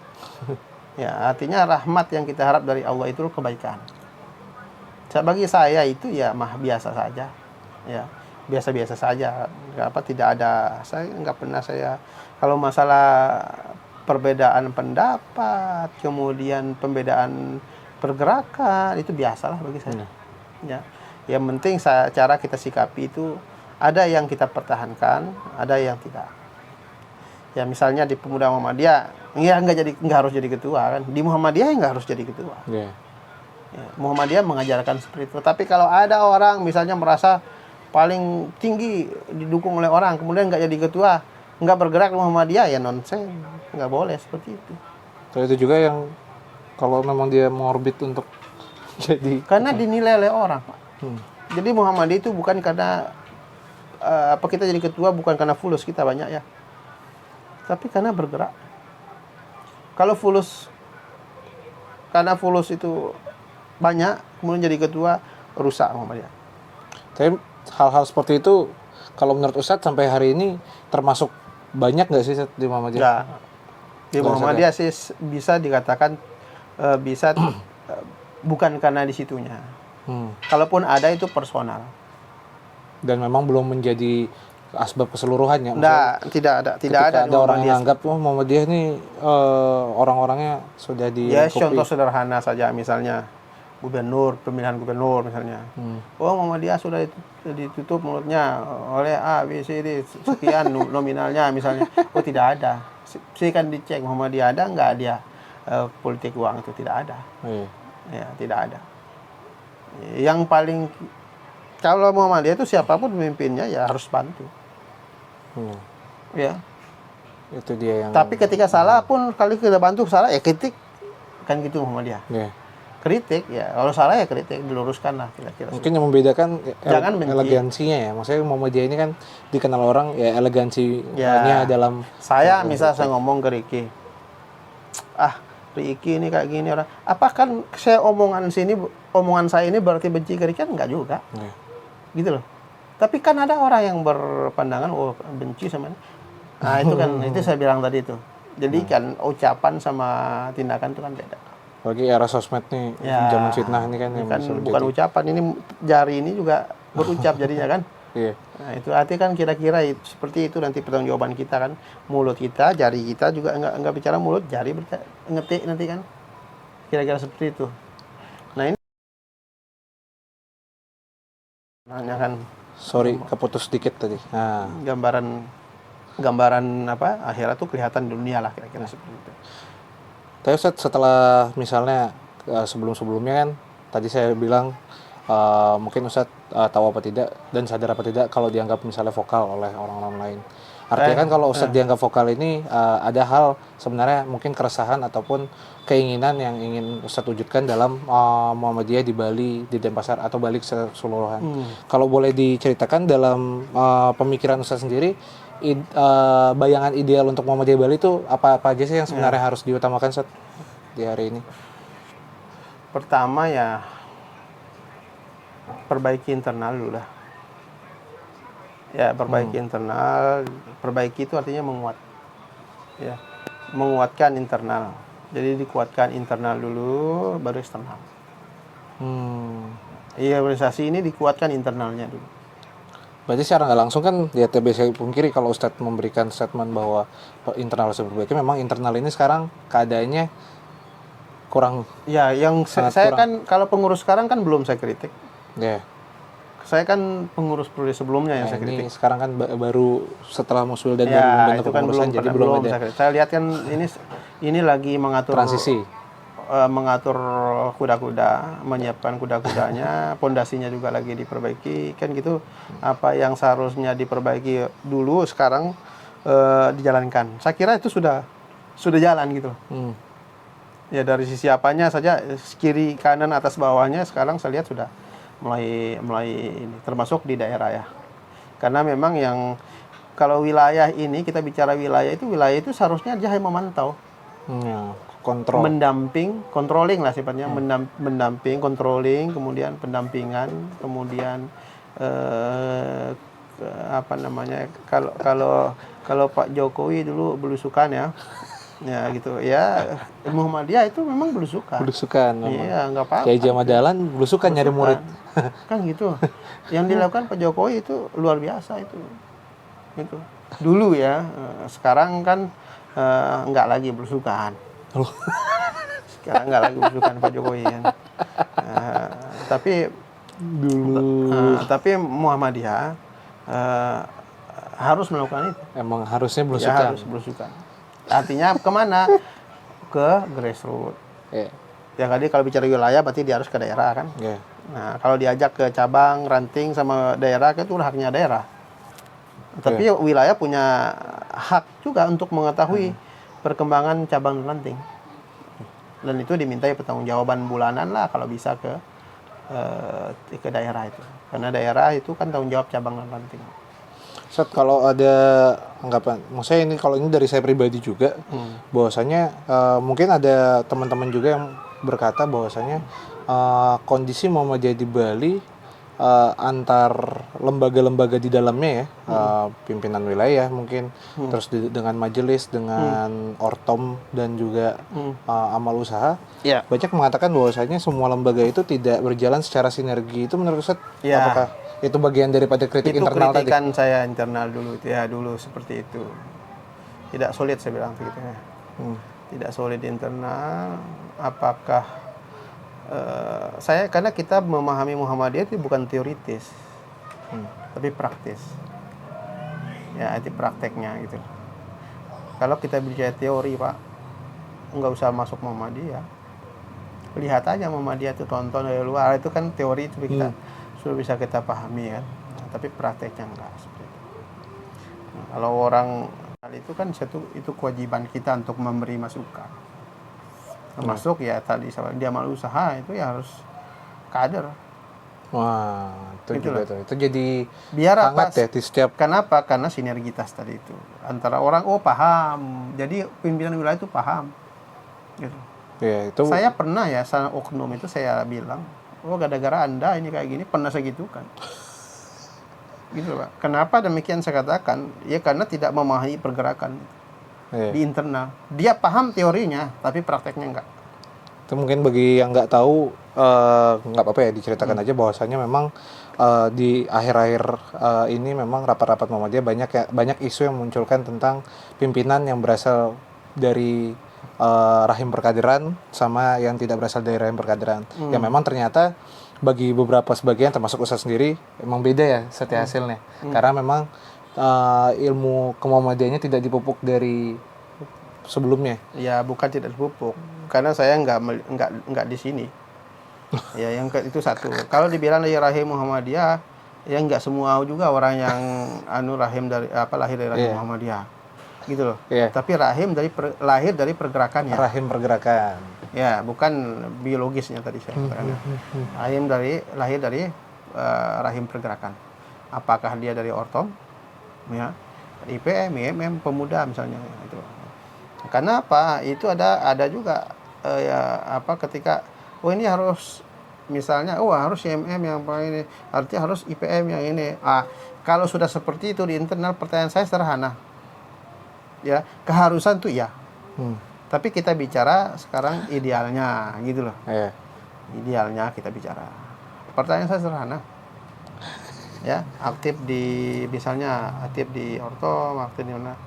Ya artinya rahmat yang kita harap dari Allah itu kebaikan. Bagi saya itu ya biasa saja, ya biasa-biasa saja. Tidak ada, saya nggak pernah kalau masalah perbedaan pendapat, kemudian pembedaan pergerakan itu biasalah bagi saya. Ya. Yang penting cara kita sikapi itu ada yang kita pertahankan, ada yang tidak. Ya misalnya di Pemuda Muhammadiyah, ya nggak harus jadi ketua kan. Di Muhammadiyah nggak harus jadi ketua. Yeah. Ya, Muhammadiyah mengajarkan seperti itu. Tapi kalau ada orang misalnya merasa paling tinggi didukung oleh orang, kemudian nggak jadi ketua, nggak bergerak di Muhammadiyah, ya nonsen, nggak boleh seperti itu. Kalau itu juga yang kalau memang dia mengorbit untuk jadi. Karena dinilai oleh orang, Pak. Jadi Muhammadiyah itu bukan karena kita jadi ketua bukan karena fulus kita banyak ya, tapi karena bergerak. Kalau karena fulus itu banyak kemudian jadi ketua, rusak Muhammadiyah. Tapi hal-hal seperti itu kalau menurut Ustadz sampai hari ini termasuk banyak nggak sih Ustadz, di Muhammadiyah? Enggak. Di Muhammadiyah sih bisa dikatakan bisa bukan karena di situnya. Kalaupun ada itu personal. Dan memang belum menjadi asbab keseluruhannya. Tidak ada Ada orang yang anggap Muhammadiyah ini orang-orangnya sudah ya, dilengkapi. contoh sederhana saja misalnya pemilihan gubernur misalnya. Muhammadiyah sudah ditutup mulutnya oleh A, B, C, D sekian nominalnya misalnya. Oh, tidak ada. Saya kan dicek Muhammadiyah ada nggak dia politik uang itu, tidak ada. Ya, tidak ada. Yang paling kalau Muhammadiyah itu siapapun pemimpinnya ya harus bantu. Ya. Itu dia yang. Tapi ketika salah pun kali kita bantu salah ya kritik, kan gitu Muhammadiyah. Kritik ya, kalau salah ya kritik, diluruskan lah kira-kira. Mungkin yang membedakan jangan elegansinya ya. Maksudnya Muhammadiyah ini kan dikenal orang ya elegansinya dalam. Saya misal saya ngomong ke Ricky, Ricky ini kayak gini orang. Apakah saya omongan saya ini berarti benci ke Ricky? Kan enggak juga. Gitu loh. Tapi kan ada orang yang berpandangan benci sama ini. Nah, itu kan itu saya bilang tadi itu. Jadi kan ucapan sama tindakan itu kan beda. Bagi era sosmed nih, zaman fitnah ini kan, bukan ucapan, ini jari ini juga berucap jadinya kan. Iya. Nah, itu artinya kan kira-kira seperti itu nanti pertanggungjawaban kita kan. Mulut kita, jari kita juga enggak bicara mulut, jari ngetik nanti kan. Kira-kira seperti itu. Nah, ini kan sorry keputus sedikit tadi. Nah, gambaran apa akhirat tuh kelihatan di dunia lah kira-kira seperti itu. Tapi setelah misalnya sebelum-sebelumnya kan tadi saya bilang mungkin Ustadz tahu apa tidak dan sadar apa tidak kalau dianggap misalnya vokal oleh orang-orang lain. Artinya kan kalau Ustadz dianggap vokal ini ada hal sebenarnya mungkin keresahan ataupun keinginan yang ingin Ustadz wujudkan dalam Muhammadiyah di Bali, di Denpasar atau Bali keseluruhan. Kalau boleh diceritakan dalam pemikiran Ustadz sendiri, bayangan ideal untuk Muhammadiyah Bali itu apa aja sih yang sebenarnya harus diutamakan Ustadz di hari ini? Pertama ya perbaiki internal dulu lah. Ya, perbaiki internal. Perbaiki itu artinya menguat. Ya, menguatkan internal. Jadi dikuatkan internal dulu, baru eksternal. Iya, organisasi ini dikuatkan internalnya dulu. Berarti secara nggak langsung kan ya tidak bisa pungkiri kalau Ustadz memberikan statement bahwa internal harus diperbaiki, memang internal ini sekarang keadaannya kurang. Ya, yang saya kurang. Kan kalau pengurus sekarang kan belum saya kritik. Ya. Saya kan pengurus periode sebelumnya yang saya kritik. Ini sekarang kan baru setelah Muswil dan baru membentuk kepengurusan, jadi belum ada. Saya lihat kan ini lagi mengatur transisi. Mengatur kuda-kuda, menyiapkan kuda-kudanya, pondasinya juga lagi diperbaiki, kan gitu. Apa yang seharusnya diperbaiki dulu sekarang dijalankan. Saya kira itu sudah jalan gitu. Ya dari sisi apanya saja, kiri, kanan, atas, bawahnya sekarang saya lihat sudah mulai ini, termasuk di daerah ya. Karena memang yang kalau wilayah ini kita bicara wilayah itu seharusnya dia hanya memantau. Kontrol. Controlling lah sifatnya, mendamping, controlling, kemudian pendampingan, kemudian kalau Pak Jokowi dulu belusukan ya gitu ya, Muhammadiyah itu memang belusukan. Iya, nggak apa-apa. Kayak Jamaah Dahlan belusukan nyari murid. Kan gitu. Yang dilakukan Pak Jokowi itu luar biasa itu. Gitu. Dulu ya, sekarang kan nggak lagi belusukan. Sekarang nggak lagi belusukan Pak Jokowi kan. Tapi Muhammadiyah harus melakukan itu. Emang harusnya belusukan. Ya, harus belusukan. Artinya kemana? Ke grassroots. Ya tadi kalau bicara wilayah berarti dia harus ke daerah kan. Nah kalau diajak ke cabang, ranting sama daerah itu haknya daerah. Tapi wilayah punya hak juga untuk mengetahui perkembangan cabang dan ranting. Dan itu dimintai pertanggungjawaban bulanan lah kalau bisa ke daerah itu. Karena daerah itu kan tanggung jawab cabang dan ranting. Ustadz, kalau ada anggapan, maksudnya ini kalau ini dari saya pribadi juga, bahwasanya mungkin ada teman-teman juga yang berkata bahwasanya kondisi Muhammadiyah di Bali antar lembaga-lembaga di dalamnya ya, pimpinan wilayah mungkin, terus dengan majelis, dengan ortom dan juga amal usaha, Ya. banyak mengatakan bahwasanya semua lembaga itu tidak berjalan secara sinergi. Itu menurut Ustaz, Ya. apakah itu bagian daripada kritik Itu internal tadi? kritikan saya internal dulu itu ya, dulu seperti itu. Tidak solid saya bilang begitu ya. Tidak solid internal. Apakah saya, karena kita memahami Muhammadiyah itu bukan teoritis, tapi praktis. Ya, itu prakteknya gitu. Kalau kita bicara teori, Pak, nggak usah masuk Muhammadiyah. Lihat aja Muhammadiyah itu, tonton dari luar, itu kan teori itu kita sudah bisa kita pahami kan. Nah, tapi prakteknya enggak seperti itu. Nah, kalau orang itu kan itu kewajiban kita untuk memberi masukan. Termasuk ya tadi dia malu usaha itu ya harus kader. Wah, itu Gitu juga loh. tuh. Itu jadi Biar hangat apa? ya di setiap. Kenapa? Karena sinergitas tadi itu antara orang, paham. Jadi pimpinan wilayah itu paham. Gitu. Ya, itu Saya pernah ya, sana oknum itu saya bilang, gara-gara Anda ini kayak gini, pernah saya gitu kan. Gitu Pak. Kenapa demikian saya katakan? Ya karena tidak memahami pergerakan di internal. Dia paham teorinya, tapi prakteknya enggak. Itu mungkin bagi yang nggak tahu, nggak apa-apa ya diceritakan aja bahwasanya memang di akhir-akhir ini memang rapat-rapat Muhammadiyah banyak isu yang munculkan tentang pimpinan yang berasal dari rahim perkaderan sama yang tidak berasal dari rahim perkaderan. Yang memang ternyata bagi beberapa sebagian termasuk Ustaz sendiri emang beda ya setiap hasilnya. Karena memang ilmu kemuhammadiyahnya tidak dipupuk dari sebelumnya. Ya bukan tidak dipupuk, karena saya enggak di sini. Ya yang itu satu. Kalau dibilang dari rahim Muhammadiyah, ya enggak semua juga orang yang rahim dari lahir dari rahim Muhammadiyah. Gitu loh. Tapi rahim lahir dari pergerakannya. Rahim pergerakan. Ya, bukan biologisnya tadi saya katakan. Lahir dari rahim pergerakan. Apakah dia dari ortom? Ya. IPM, IMM, pemuda misalnya itu. Karena apa? Itu ada juga ketika ini harus misalnya harus IMM yang ini, artinya harus IPM yang ini. Kalau sudah seperti itu di internal, pertanyaan saya sederhana. Ya, keharusan tuh ya. Tapi kita bicara sekarang idealnya gitu loh. Idealnya kita bicara. Pertanyaan saya sederhana. Ya, aktif di ortom, aktif di mana?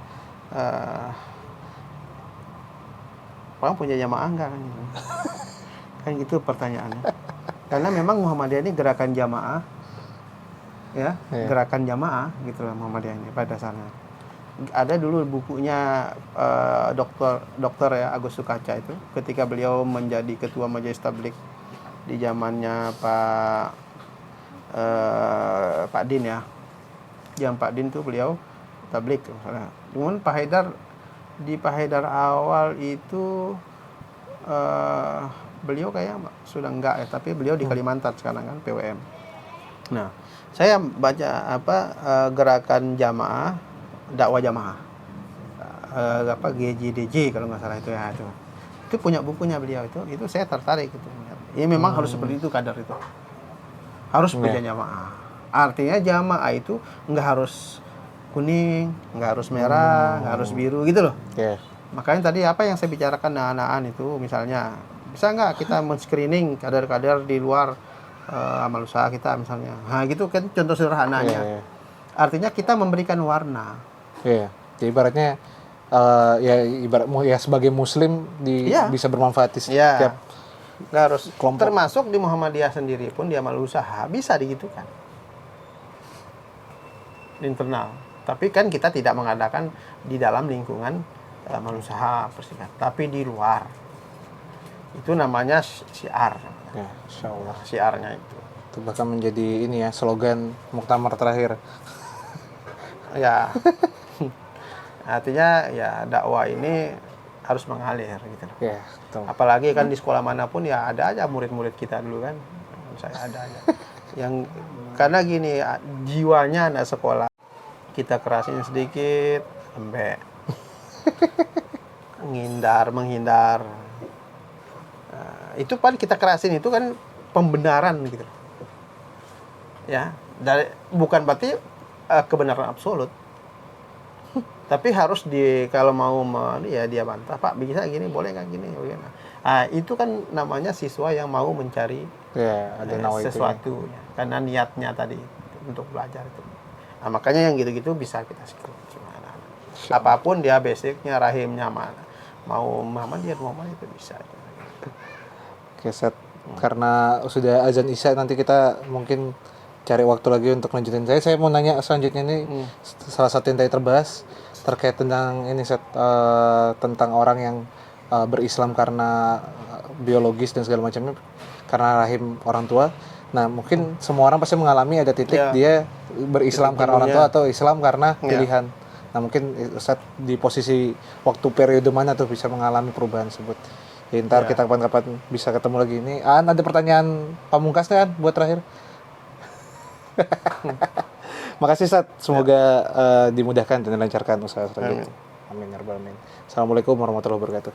Orang punya jamaah enggak kan gitu. Kan gitu pertanyaannya. Karena memang Muhammadiyah ini gerakan jamaah. Ya, gerakan jamaah gitu lah Muhammadiyah ini pada dasarnya. Ada dulu bukunya dokter ya Agus Sukaca itu, ketika beliau menjadi ketua Majelis Tabligh di zamannya Pak Din ya. Yang Pak Din tuh beliau tabligh misalnya. Cuman di Pak Haidar awal itu beliau kayak sudah enggak ya, tapi beliau di Kalimantan sekarang kan PWM. Nah, saya baca gerakan jamaah, dakwah jamaah. GJDJ kalau nggak salah itu ya itu. Itu punya bukunya beliau itu saya tertarik gitu. Ya memang harus seperti itu kadar itu. Harus punya jamaah. Artinya jamaah itu nggak harus kuning, nggak harus merah, nggak harus biru gitu loh. Makanya tadi apa yang saya bicarakan anak-anak itu misalnya, bisa nggak kita men-screening kader-kader di luar amal usaha kita misalnya. Nah gitu kan contoh sederhananya. Artinya kita memberikan warna. Jadi ibaratnya sebagai muslim bisa bermanfaat di setiap nggak harus kelompok. Termasuk di Muhammadiyah sendiri pun dia amal usaha bisa digitukan internal. Tapi kan kita tidak mengadakan di dalam lingkungan amal usaha persikat, tapi di luar. Itu namanya syiar. Ya, insyaallah. Syiarnya itu. Itu bahkan menjadi ini ya slogan muktamar terakhir. Ya. Artinya ya dakwah ini harus mengalir gitu loh. Apalagi kan di sekolah manapun ya ada aja murid-murid kita dulu kan. Saya ada aja. Yang karena gini jiwanya anak sekolah. Kita kerasin sedikit, lembek. menghindar. Itu kan kita kerasin itu kan pembenaran gitu. Ya, bukan berarti kebenaran absolut. Tapi harus kalau mau ya dia bantah, Pak bisa gini, boleh nggak gini? Nah, itu kan namanya siswa yang mau mencari ada sesuatu, ya. Karena niatnya tadi untuk belajar itu. Nah, makanya yang gitu-gitu bisa kita screen. Apapun dia basicnya, rahimnya mana, mau Muhammadiyah itu bisa. Oke, Ustaz. Karena sudah azan Isya, nanti kita mungkin cari waktu lagi untuk lanjutin. Saya mau nanya selanjutnya nih, salah satu yang tadi terbahas terkait tentang ini, Ustaz, tentang orang yang berislam karena biologis dan segala macamnya, karena rahim orang tua. Nah, mungkin semua orang pasti mengalami ada titik dia berislam karena orang tua atau Islam karena pilihan. Nah, mungkin Ustaz di posisi waktu periode mana tuh bisa mengalami perubahan tersebut? Ya, ntar kita kapan-kapan bisa ketemu lagi. Ini ada pertanyaan pamungkas kan buat terakhir? Makasih, Ustaz. Semoga dimudahkan dan dilancarkan usaha selanjutnya. Amin ya rabbal alamin. Assalamualaikum warahmatullahi wabarakatuh.